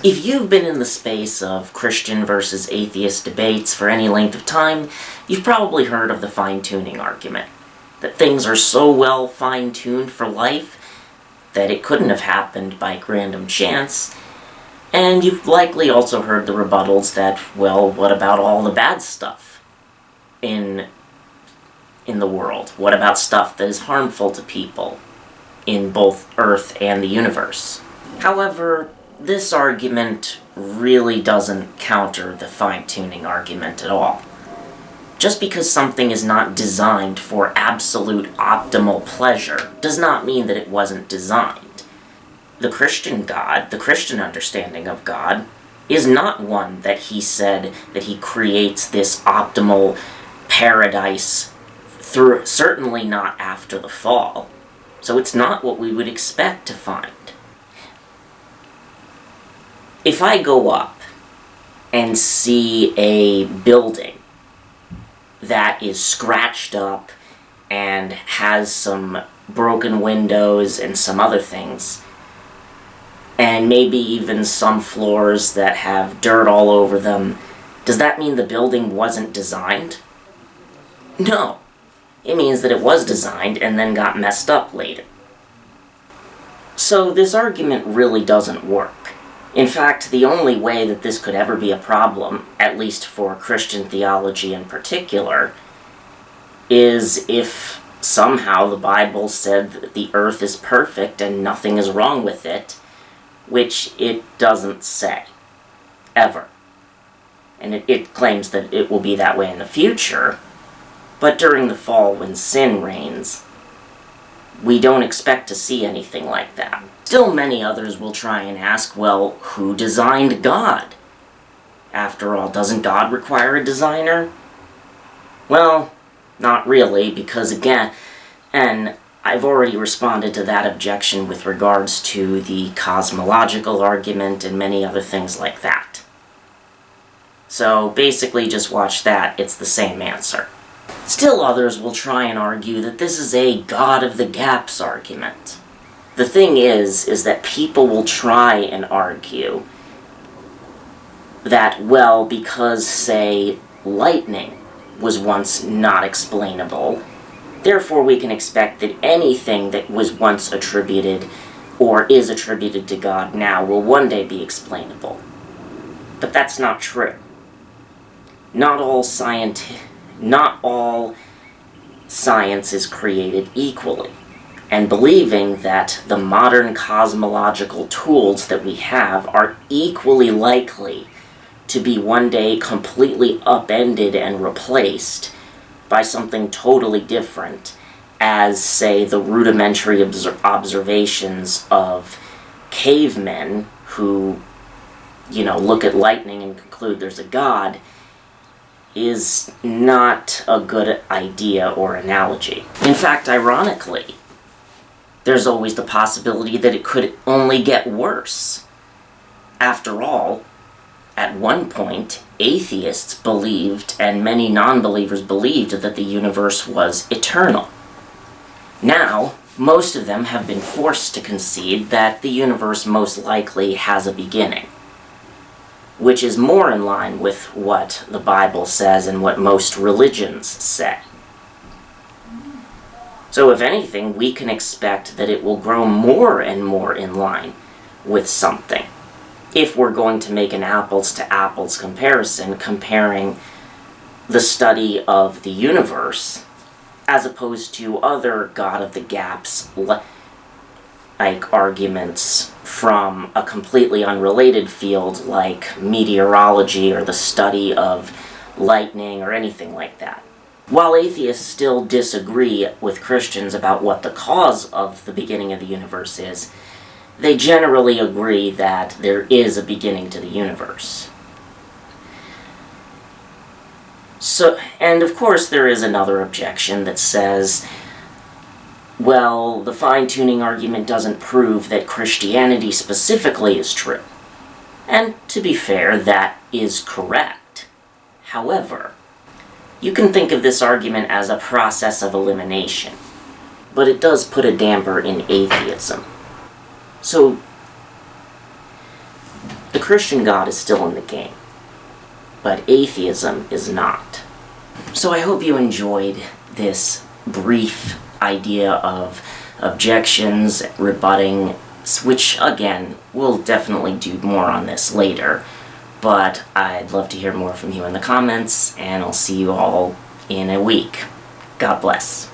If you've been in the space of Christian versus atheist debates for any length of time, you've probably heard of the fine-tuning argument. That things are so well fine-tuned for life that it couldn't have happened by random chance. And you've likely also heard the rebuttals that, well, what about all the bad stuff in the world? What about stuff that is harmful to people in both Earth and the universe? However, this argument really doesn't counter the fine-tuning argument at all. Just because something is not designed for absolute optimal pleasure does not mean that it wasn't designed. The Christian God, the Christian understanding of God, is not one that he said that he creates this optimal paradise through, certainly not after the fall. So it's not what we would expect to find. If I go up and see a building that is scratched up and has some broken windows and some other things, and maybe even some floors that have dirt all over them, does that mean the building wasn't designed? No. It means that it was designed and then got messed up later. So this argument really doesn't work. In fact, the only way that this could ever be a problem, at least for Christian theology in particular, is if somehow the Bible said that the earth is perfect and nothing is wrong with it, which it doesn't say, ever. And it claims that it will be that way in the future, but during the fall when sin reigns, we don't expect to see anything like that. Still, many others will try and ask, well, who designed God? After all, doesn't God require a designer? Well, not really, because again, and I've already responded to that objection with regards to the cosmological argument and many other things like that. So basically just watch that, it's the same answer. Still others will try and argue that this is a God of the gaps argument. The thing is that people will try and argue that, well, because, say, lightning was once not explainable, therefore we can expect that anything that was once attributed or is attributed to God now will one day be explainable. But that's not true. Not all science is created equally. And believing that the modern cosmological tools that we have are equally likely to be one day completely upended and replaced by something totally different, as, say, the rudimentary observations of cavemen who, look at lightning and conclude there's a God, is not a good idea or analogy. In fact, ironically, there's always the possibility that it could only get worse. After all, at one point, atheists believed, and many non-believers believed, that the universe was eternal. Now, most of them have been forced to concede that the universe most likely has a beginning, which is more in line with what the Bible says and what most religions say. So if anything, we can expect that it will grow more and more in line with something, if we're going to make an apples-to-apples comparison, comparing the study of the universe as opposed to other God of the gaps like arguments from a completely unrelated field like meteorology or the study of lightning or anything like that. While atheists still disagree with Christians about what the cause of the beginning of the universe is, they generally agree that there is a beginning to the universe. So, and of course there is another objection that says, well, the fine-tuning argument doesn't prove that Christianity specifically is true. And to be fair, that is correct. However, you can think of this argument as a process of elimination, but it does put a damper in atheism. So, the Christian God is still in the game, but atheism is not. So I hope you enjoyed this brief idea of objections, rebutting, which, again, we'll definitely do more on this later, but I'd love to hear more from you in the comments, and I'll see you all in a week. God bless.